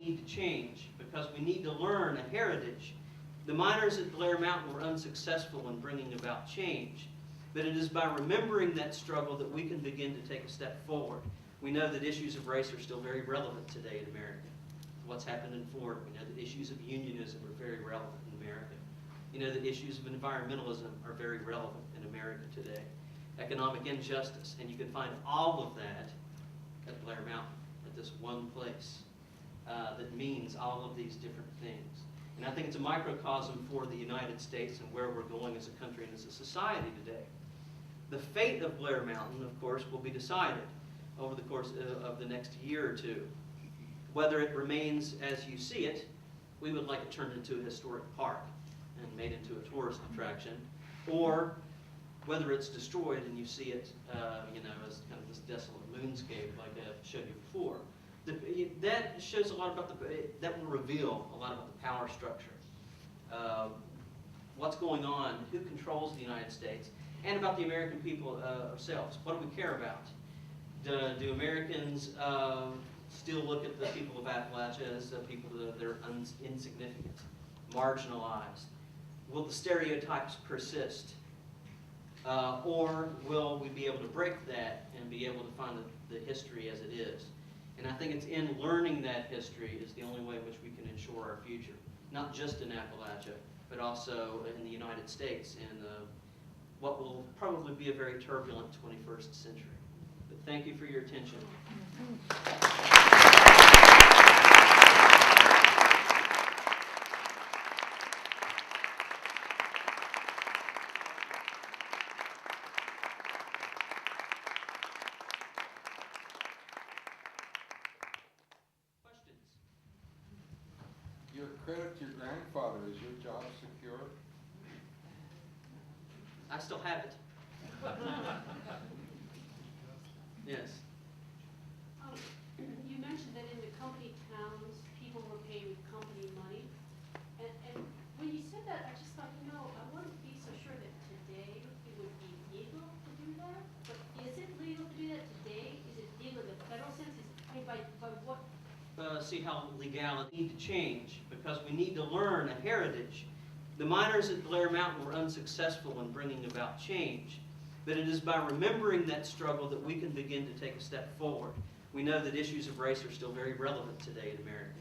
need to change because we need to learn a heritage. The miners at Blair Mountain were unsuccessful in bringing about change, but it is by remembering that struggle that we can begin to take a step forward. We know that issues of race are still very relevant today in America. What's happened in Florida, we know that issues of unionism are very relevant in America. You know that issues of environmentalism are very relevant in America today. Economic injustice, and you can find all of that at Blair Mountain, at this one place that means all of these different things. And I think it's a microcosm for the United States and where we're going as a country and as a society today. The fate of Blair Mountain, of course, will be decided over the course of the next year or two. Whether it remains as you see it, we would like it turned into a historic park and made into a tourist attraction, or whether it's destroyed and you see it, as kind of this desolate moonscape like I showed you before. That shows a lot about that will reveal a lot about the power structure, what's going on, who controls the United States, and about the American people ourselves. What do we care about? Do Americans still look at the people of Appalachia as people that are insignificant, marginalized? Will the stereotypes persist? Or will we be able to break that and be able to find the history as it is? And I think it's in learning that history is the only way in which we can ensure our future, not just in Appalachia, but also in the United States in what will probably be a very turbulent 21st century. But thank you for your attention. Your credit to your grandfather, is your job secure? I still have it. Yes. You mentioned that in the company towns, people were paid with company money. And when you said that, I just thought, I wouldn't be so sure that today it would be legal to do that. But is it legal to do that today? Is it legal in the federal sense? By what? See how legality need to change because we need to learn a heritage. The miners at Blair Mountain were unsuccessful in bringing about change, but it is by remembering that struggle that we can begin to take a step forward. We know that issues of race are still very relevant today in America.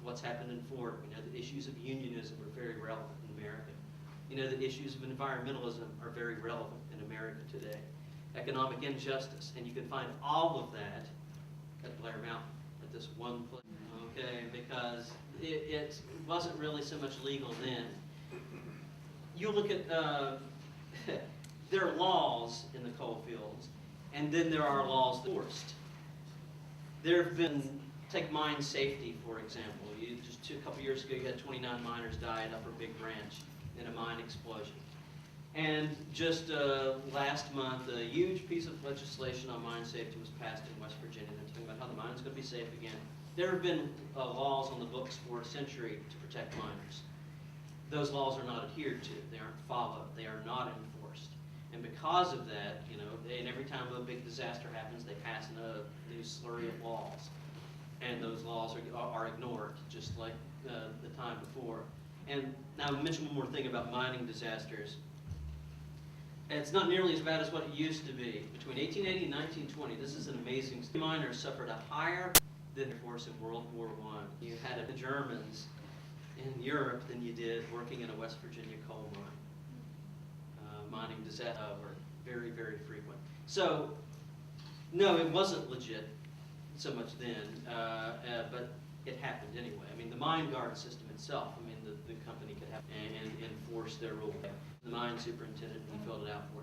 What's happened in Florida, we know that issues of unionism are very relevant in America. You know that issues of environmentalism are very relevant in America today. Economic injustice, and you can find all of that at Blair Mountain, at this one place. Okay, because it wasn't really so much legal then. You look at, there are laws in the coal fields, and then there are laws enforced. There have been, take mine safety, for example. Just a couple years ago, you had 29 miners die at Upper Big Branch in a mine explosion. And just last month, a huge piece of legislation on mine safety was passed in West Virginia. They're talking about how the mine's going to be safe again. There have been laws on the books for a century to protect miners. Those laws are not adhered to. They aren't followed. They are not enforced. And because of that, and every time a big disaster happens, they pass a new slurry of laws. And those laws are ignored, just like the time before. And now I'll mention one more thing about mining disasters. It's not nearly as bad as what it used to be. Between 1880 and 1920, this is an amazing story. Miners suffered a higher than the force in World War I. You had the Germans in Europe than you did working in a West Virginia coal mine. Mining disasters were very, very frequent. So, no, it wasn't legit so much then, but it happened anyway. I mean, the mine guard system itself, the company could have and enforce their rule. The mine superintendent, he filled it out for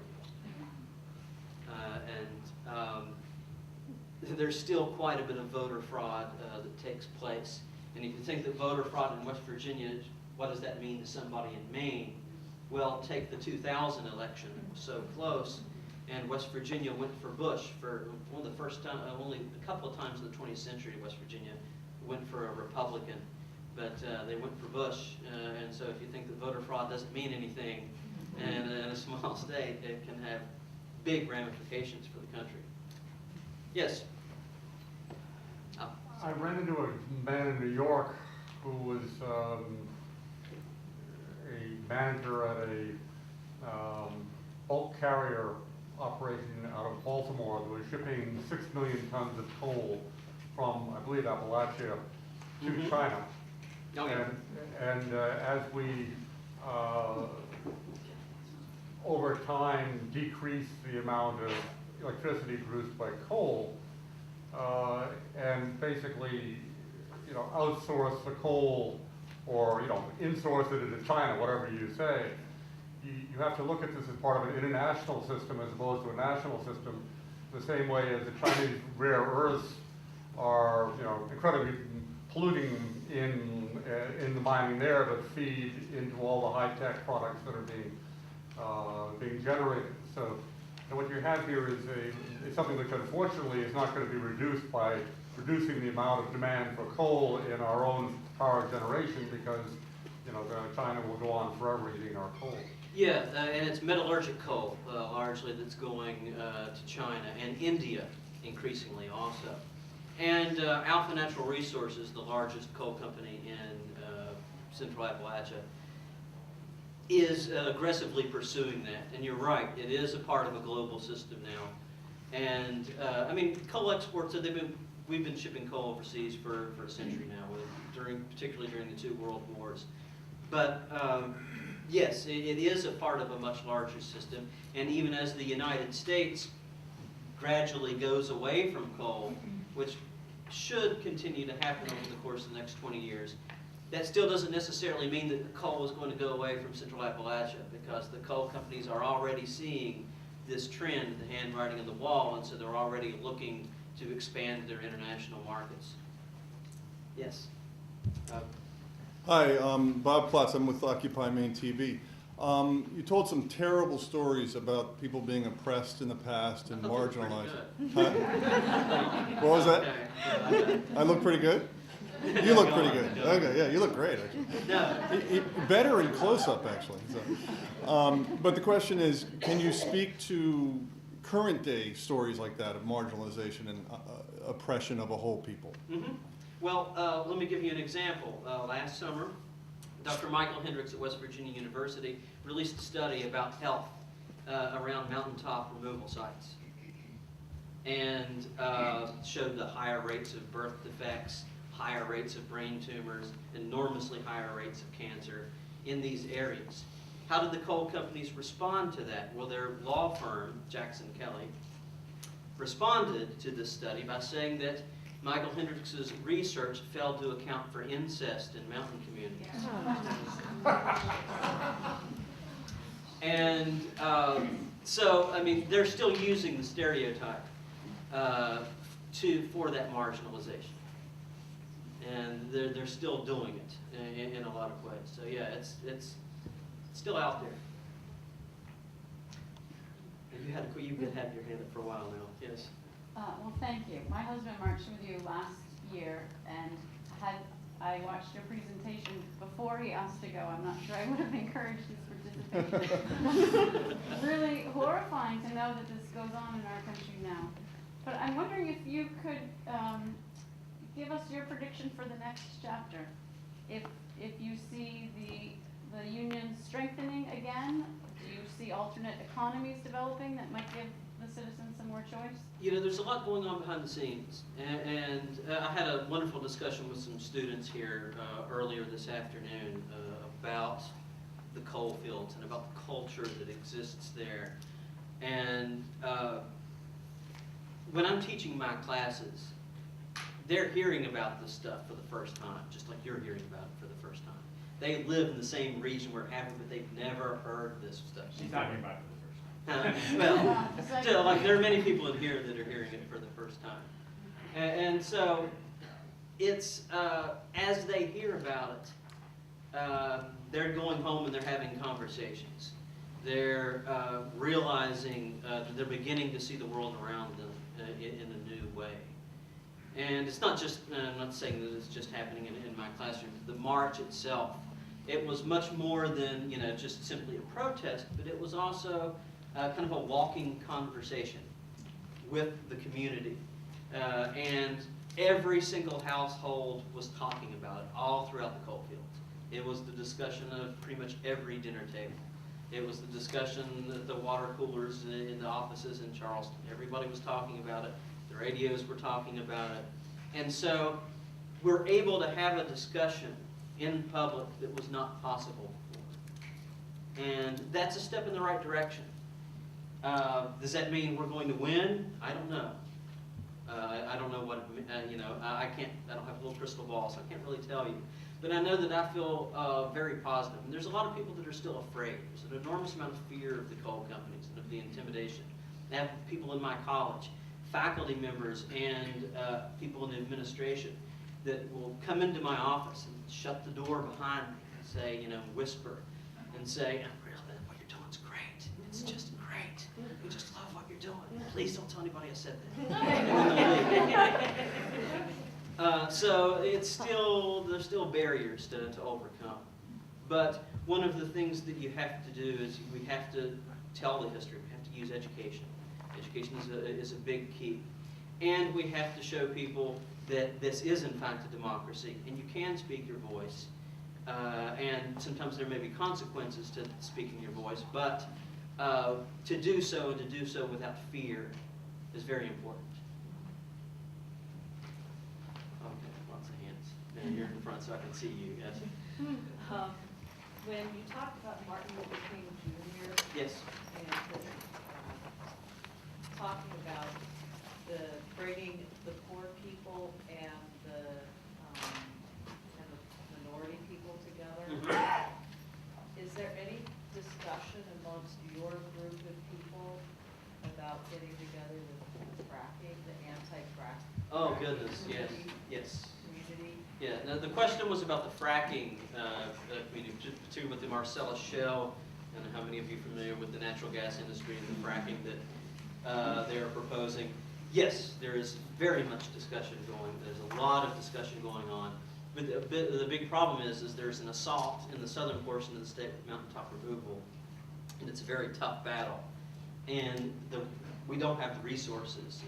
you. There's still quite a bit of voter fraud that takes place. And if you think that voter fraud in West Virginia, what does that mean to somebody in Maine? Well, take the 2000 election. It was so close, and West Virginia went for Bush for one of the first time, only a couple of times in the 20th century. West Virginia went for a Republican, but they went for Bush. And so, if you think that voter fraud doesn't mean anything, and in a small state, it can have big ramifications for the country. Yes. I ran into a man in New York who was a manager at a bulk carrier operation out of Baltimore that was shipping 6 million tons of coal from, I believe, Appalachia to China. Oh, yeah. And as we, over time, decrease the amount of electricity produced by coal, and basically, outsource the coal, or, insource it into China, whatever you say, you have to look at this as part of an international system as opposed to a national system, the same way as the Chinese rare earths are, incredibly polluting in the mining there, but feed into all the high-tech products that are being generated. So what you have here is something which unfortunately is not going to be reduced by reducing the amount of demand for coal in our own power generation, because China will go on forever eating our coal. Yeah, and it's metallurgic coal largely that's going to China and India increasingly also. And Alpha Natural Resources, the largest coal company in Central Appalachia, is aggressively pursuing that. And you're right, it is a part of a global system now. And I mean, coal exports, we've been shipping coal overseas for a century now, particularly during the 2 world wars. But yes, it is a part of a much larger system. And even as the United States gradually goes away from coal, which should continue to happen over the course of the next 20 years, that still doesn't necessarily mean that the coal is going to go away from Central Appalachia, because the coal companies are already seeing this trend, the handwriting on the wall, and so they're already looking to expand their international markets. Yes? Hi, Bob Platz. I'm with Occupy Maine TV. You told some terrible stories about people being oppressed in the past and marginalized. Huh? What was that? I look pretty good? You look pretty good. Okay, yeah, you look great, actually. No. Better in close-up, actually. So, but the question is, can you speak to current-day stories like that of marginalization and oppression of a whole people? Mm-hmm. Well, let me give you an example. Last summer, Dr. Michael Hendricks at West Virginia University released a study about health around mountaintop removal sites, and showed the higher rates of birth defects, higher rates of brain tumors, enormously higher rates of cancer in these areas. How did the coal companies respond to that? Well, their law firm, Jackson Kelly, responded to this study by saying that Michael Hendricks' research failed to account for incest in mountain communities. And so, I mean, they're still using the stereotype for that marginalization. And they're still doing it in a lot of ways. So yeah, it's still out there. And you've had your hand up for a while now. Yes. Well, thank you. My husband marched with you last year, and I watched your presentation before he asked to go, I'm not sure I would have encouraged his participation. Really horrifying to know that this goes on in our country now. But I'm wondering if you could give us your prediction for the next chapter. If you see the union strengthening again, do you see alternate economies developing that might give the citizens some more choice? You know, there's a lot going on behind the scenes, and I had a wonderful discussion with some students here earlier this afternoon about the coal fields and about the culture that exists there. And when I'm teaching my classes, they're hearing about this stuff for the first time, just like you're hearing about it for the first time. They live in the same region we're having, but they've never heard this stuff. She's talking about it for the first time. Well, still, like, there are many people in here that are hearing it for the first time. And so, it's, as they hear about it, they're going home and they're having conversations. They're realizing that they're beginning to see the world around them in a new way. And it's not just, I'm not saying that it's just happening in my classroom. The march itself, it was much more than, just simply a protest, but it was also kind of a walking conversation with the community. And every single household was talking about it all throughout the coal fields. It was the discussion of pretty much every dinner table. It was the discussion at the water coolers in the offices in Charleston. Everybody was talking about it. The radios were talking about it. And so we're able to have a discussion in public that was not possible before. And that's a step in the right direction. Does that mean we're going to win? I don't know. I don't know what, I don't have a little crystal ball, so I can't really tell you. But I know that I feel very positive. And there's a lot of people that are still afraid. There's an enormous amount of fear of the coal companies and of the intimidation. I have people in my college, faculty members, and people in the administration that will come into my office and shut the door behind me and say, whisper, and say, what you're doing is great. It's just great. We just love what you're doing. Please don't tell anybody I said that. So there's still barriers to overcome. But one of the things that you have to do is we have to tell the history. We have to use education. Education is a big key. And we have to show people that this is in fact a democracy and you can speak your voice. And sometimes there may be consequences to speaking your voice, but to do so and to do so without fear is very important. Okay, lots of hands. And you're in the front so I can see you. Yes. When you talked about Martin Luther King Jr. Yes. and talking about the bringing the poor people and the minority people together, is there any discussion amongst your group of people about getting together with the fracking, the anti-frack? Oh goodness, yes, yes. Community? Yeah, now the question was about the fracking community, particularly with the Marcellus Shale, and how many of you are familiar with the natural gas industry and the fracking that they are proposing. Yes, there is very much discussion going. There's a lot of discussion going on. But the big problem is there's an assault in the southern portion of the state with mountaintop removal, and it's a very tough battle. And we don't have the resources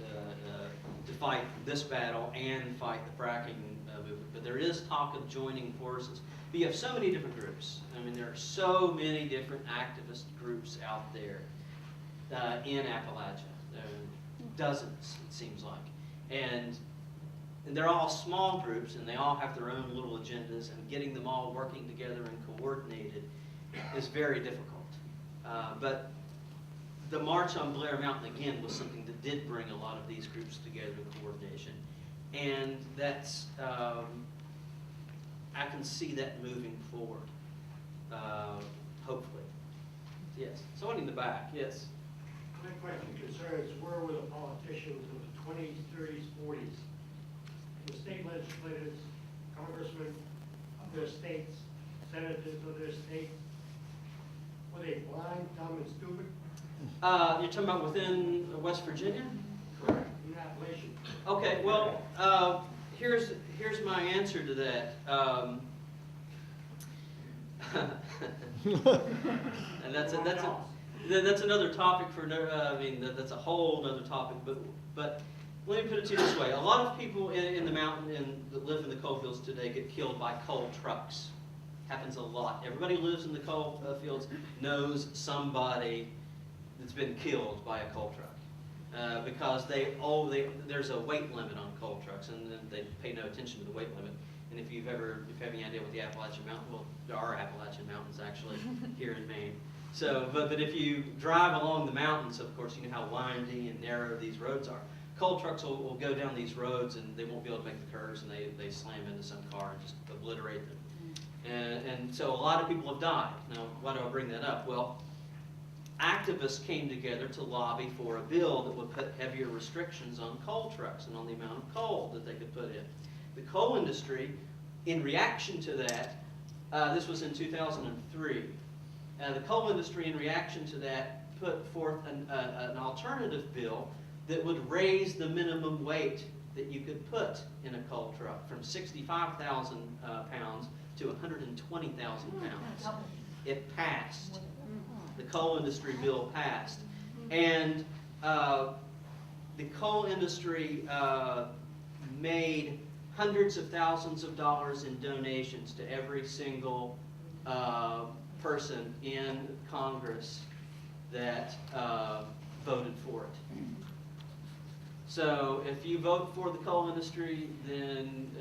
to fight this battle and fight the fracking movement. But there is talk of joining forces. But you have so many different groups. I mean, there are so many different activist groups out there in Appalachia. Dozens, it seems like. And they're all small groups, and they all have their own little agendas, and getting them all working together and coordinated is very difficult. But the March on Blair Mountain, again, was something that did bring a lot of these groups together in coordination. And that's, I can see that moving forward, hopefully. Yes, someone in the back, yes. My question concerns where were the politicians in the 20s, 30s, 40s? The state legislators, congressmen of their states, senators of their states, were they blind, dumb, and stupid? You're talking about within West Virginia? Correct. In Appalachia. Okay, well, here's my answer to that. And that's another topic for that's a whole other topic. But let me put it to you this way: a lot of people in the mountain and that live in the coal fields today get killed by coal trucks. Happens a lot. Everybody who lives in the coal fields knows somebody that's been killed by a coal truck because there's a weight limit on coal trucks, and then they pay no attention to the weight limit. And if you have any idea what the Appalachian Mountain, well, there are Appalachian Mountains actually here in Maine. So, but if you drive along the mountains, of course, you know how windy and narrow these roads are. Coal trucks will go down these roads and they won't be able to make the curves, and they slam into some car and just obliterate them. And so a lot of people have died. Now, why do I bring that up? Well, activists came together to lobby for a bill that would put heavier restrictions on coal trucks and on the amount of coal that they could put in. The coal industry, in reaction to that, this was in 2003, the coal industry, in reaction to that, put forth an alternative bill that would raise the minimum weight that you could put in a coal truck from 65,000 pounds to 120,000 pounds. It passed. The coal industry bill passed. And the coal industry made hundreds of thousands of dollars in donations to every single person in Congress that voted for it. So if you vote for the coal industry, then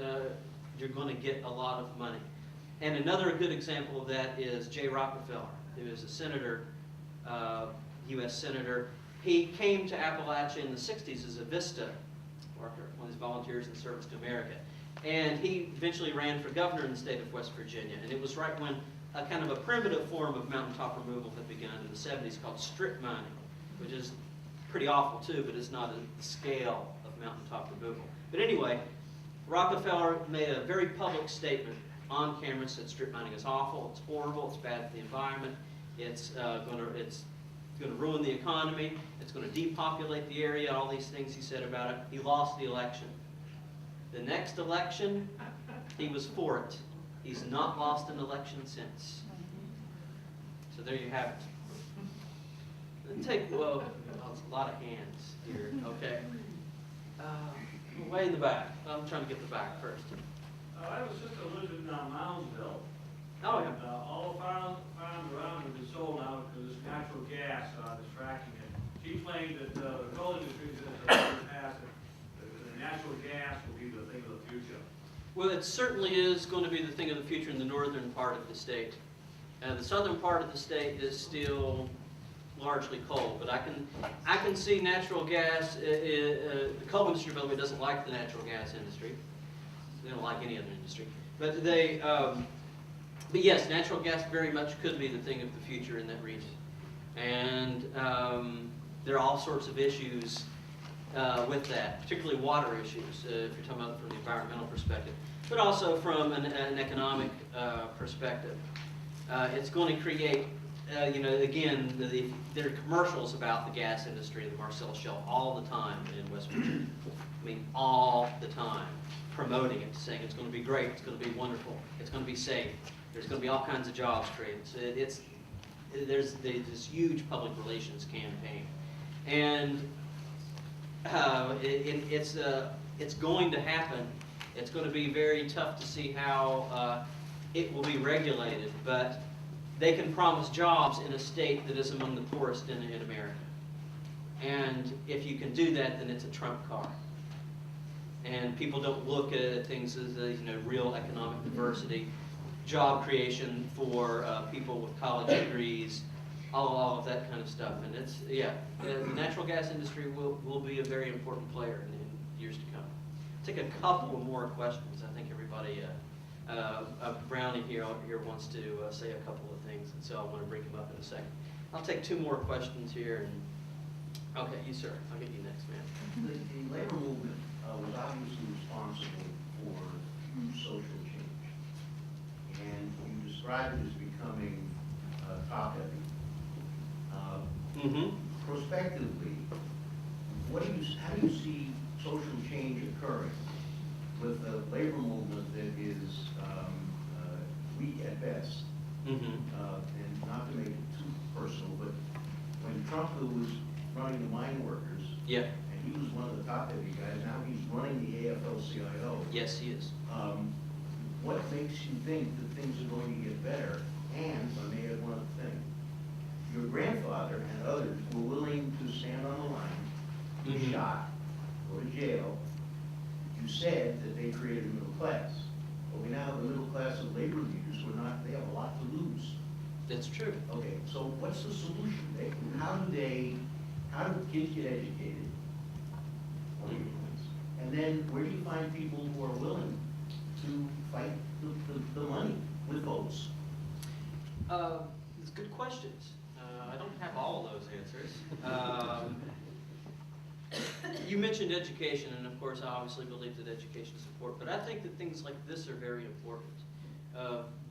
you're going to get a lot of money. And another good example of that is Jay Rockefeller, who is a senator, U.S. senator. He came to Appalachia in the 60s as a VISTA worker, one of these volunteers in service to America. And he eventually ran for governor in the state of West Virginia. And it was right when a kind of a primitive form of mountaintop removal had begun in the 70s called strip mining, which is pretty awful too, but it's not at the scale of mountaintop removal. But anyway, Rockefeller made a very public statement on camera, said strip mining is awful, it's horrible, it's bad for the environment, it's going to ruin the economy, it's going to depopulate the area, all these things he said about it. He lost the election. The next election, he was for it. He's not lost an election since. So there you have it. Take, well, that's a lot of hands here, okay. Way in the back. I'm trying to get the back first. I was just a living in Moundsville. Oh, yeah. And, all the farms around have been sold now because it's natural gas that's fracking it. She claimed that the coal industry is going to pass it. The natural gas will be the thing of the future. Well, it certainly is going to be the thing of the future in the northern part of the state. The southern part of the state is still largely coal, but I can see natural gas. The coal industry, by the way, doesn't like the natural gas industry. They don't like any other industry, but they. But yes, natural gas very much could be the thing of the future in that region, and there are all sorts of issues with that, particularly water issues, if you're talking about it from the environmental perspective, but also from an economic perspective. It's going to create, again, there are commercials about the gas industry, the Marcellus Shale, all the time in West Virginia. I mean, all the time, promoting it, saying it's going to be great, it's going to be wonderful, it's going to be safe, there's going to be all kinds of jobs created. So there's this huge public relations campaign, and it's going to happen. It's going to be very tough to see how it will be regulated, but they can promise jobs in a state that is among the poorest in America. And if you can do that, then it's a trump card. And people don't look at things as real economic diversity, job creation for people with college degrees, all of that kind of stuff. And it's, the natural gas industry will be a very important player in years to come. Take a couple more questions. I think everybody, Brownie here wants to say a couple of things, and so I want to bring him up in a second. I'll take two more questions here. Okay, you sir, I'll get you next, man. The labor movement was obviously responsible for huge social change, and you described it as becoming top-heavy. Prospectively, how do you see social change occurring with a labor movement that is weak at best? And not to make it too personal, but when Trump was running the mine workers, and he was one of the top-heavy guys, now he's running the AFL-CIO. Yes, he is. What makes you think that things are going to get better? And, if I may add one other thing, your grandfather and others were willing to stand on the line, be shot, go to jail. You said that they created a middle class. But we now have a middle class of labor leaders who are not, they have a lot to lose. That's true. Okay, so what's the solution? How do kids get educated? And then where do you find people who are willing to fight the money with votes? It's good questions. I don't have all of those answers. You mentioned education, and of course I obviously believe that education is important, but I think that things like this are very important.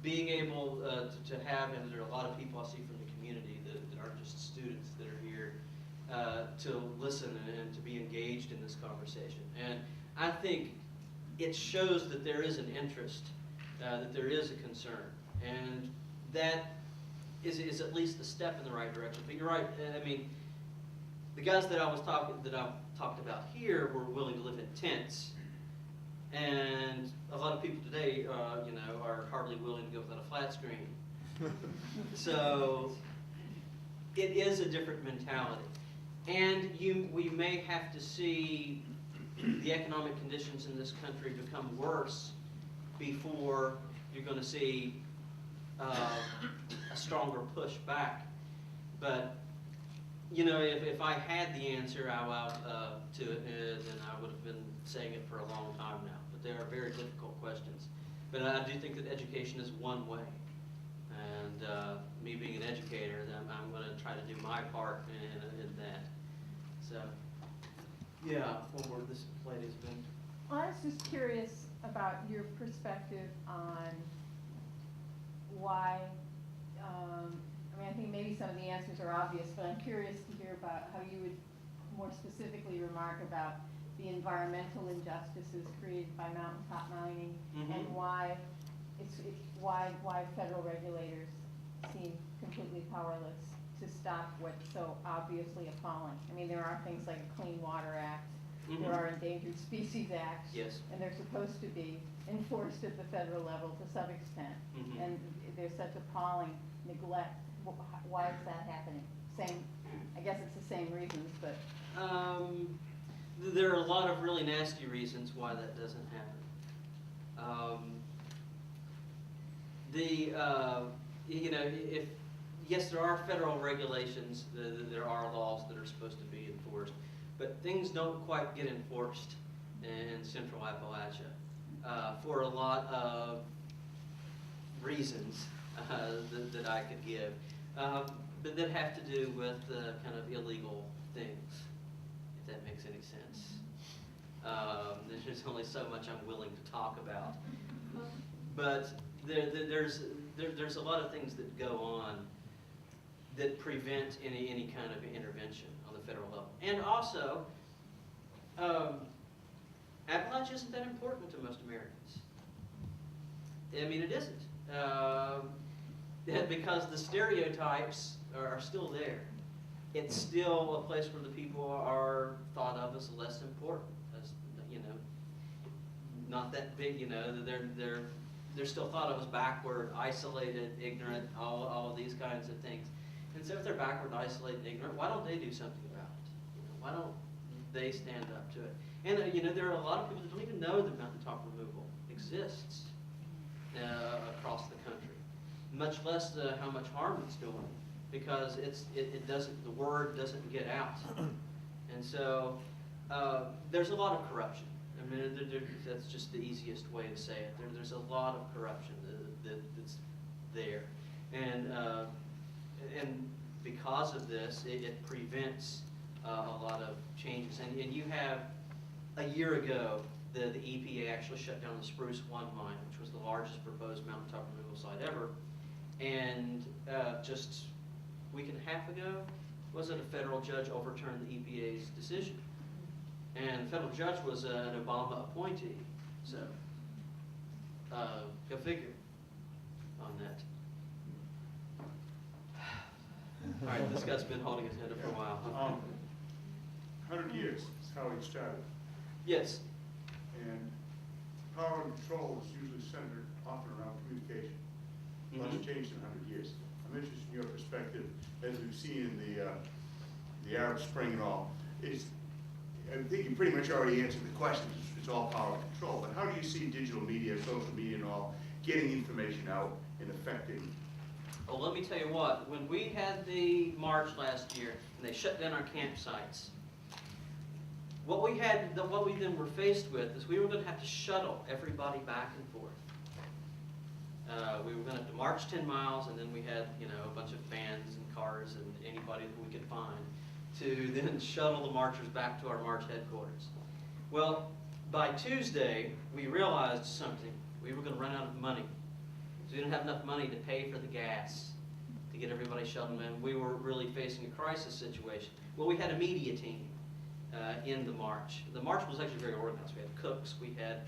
Being able to have, and there are a lot of people I see from the community that aren't just students that are here, to listen and to be engaged in this conversation. And I think it shows that there is an interest, that there is a concern, and that is at least a step in the right direction. But you're right, I mean, the guys that I've talked about here were willing to live in tents And a lot of people today, you know, are hardly willing to go without a flat screen. So it is a different mentality. And we may have to see the economic conditions in this country become worse before you're going to see a stronger push back. But, you know, if I had the answer to it, then I would have been saying it for a long time now. But they are very difficult questions. But I do think that education is one way. And me being an educator, I'm going to try to do my part in that. So, yeah, one word this plate has been. I was just curious about your perspective on why, I mean, I think maybe some of the answers are obvious, but I'm curious to hear about how you would more specifically remark about the environmental injustices created by mountaintop mining, and why why federal regulators seem completely powerless to stop what's so obviously appalling. I mean, there are things like a Clean Water Act, there are Endangered Species Acts, Yes. and they're supposed to be enforced at the federal level to some extent. And there's such appalling neglect. Why is that happening? Same, I guess it's the same reasons, but. There are a lot of really nasty reasons why that doesn't happen. You know, yes, there are federal regulations, there are laws that are supposed to be enforced, but things don't quite get enforced in Central Appalachia for a lot of reasons that I could give, but that have to do with kind of illegal things, if that makes any sense. There's only so much I'm willing to talk about, but there's a lot of things that go on that prevent any kind of intervention on the federal level. And also, Appalachia isn't that important to most Americans. I mean, it isn't. Because the stereotypes are still there. It's still a place where the people are thought of as less important, as, you know, not that big, you know, they're still thought of as backward, isolated, ignorant, all of these kinds of things. And so if they're backward, isolated, ignorant, why don't they do something about it? You know, why don't they stand up to it? And, you know, there are a lot of people that don't even know that mountaintop removal exists across the country, much less how much harm it's doing, because it doesn't, the word doesn't get out. And so there's a lot of corruption. I mean, that's just the easiest way to say it. There's a lot of corruption that's there. And because of this, it prevents a lot of changes. And you have, a year ago, the EPA actually shut down the Spruce 1 mine, which was the largest proposed mountaintop removal site ever. And just a week and a half ago, was it a federal judge overturned the EPA's decision? And the federal judge was an Obama appointee. So, go figure on that. All right, this guy's been holding his head up for a while. 100 years is how he started. Yes. And power and control is usually centered often around communication. Lots changed in 100 years. I'm interested in your perspective, as we've seen in the Arab Spring and all. I think you pretty much already answered the question. It's all power and control. But how do you see digital media, social media and all, getting information out and affecting? Well, let me tell you what. When we had the march last year and they shut down our campsites, what we then were faced with is we were going to have to shuttle everybody back and forth. We were going to have to march 10 miles, and then we had, you know, a bunch of vans and cars and anybody that we could find to then shuttle the marchers back to our march headquarters. Well, by Tuesday, we realized something. We were going to run out of money. So we didn't have enough money to pay for the gas to get everybody shuttled in. We were really facing a crisis situation. Well, we had a media team in the march. The march was actually very organized. We had cooks, we had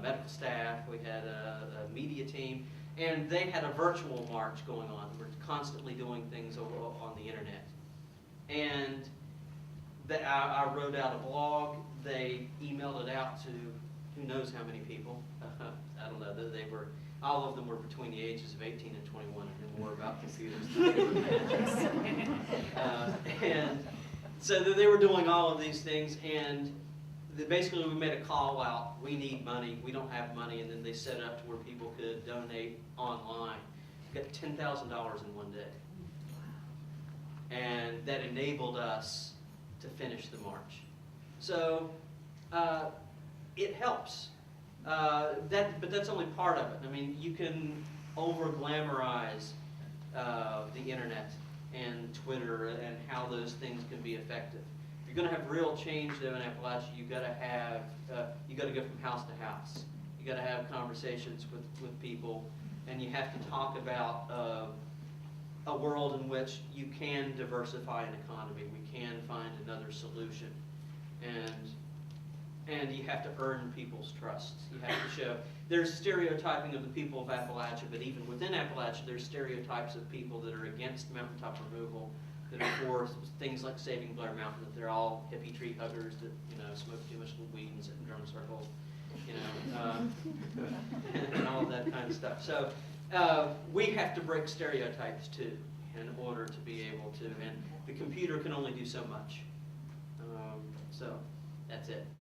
medical staff, we had a media team, and they had a virtual march going on. We're constantly doing things on the internet. And I wrote out a blog. They emailed it out to who knows how many people. I don't know, they were, all of them were between the ages of 18 and 21 and knew more about computers than they were. And so they were doing all of these things, and basically we made a call out, we need money, we don't have money, and then they set it up to where people could donate online. Got $10,000 in one day. And that enabled us to finish the march. So it helps. But that's only part of it. I mean, you can over-glamorize the internet and Twitter and how those things can be effective. If you're going to have real change, though, in Appalachia, you've got to have, you got to go from house to house. You got to have conversations with people, and you have to talk about a world in which you can diversify an economy. We can find another solution, and you have to earn people's trust. You have to show. There's stereotyping of the people of Appalachia, but even within Appalachia, there's stereotypes of people that are against mountaintop removal, that are for things like saving Blair Mountain, that they're all hippie tree huggers that, you know, smoke too much weed and sit in drum circles, you know, and all of that kind of stuff. So we have to break stereotypes too in order to be able to, and the computer can only do so much. So that's it.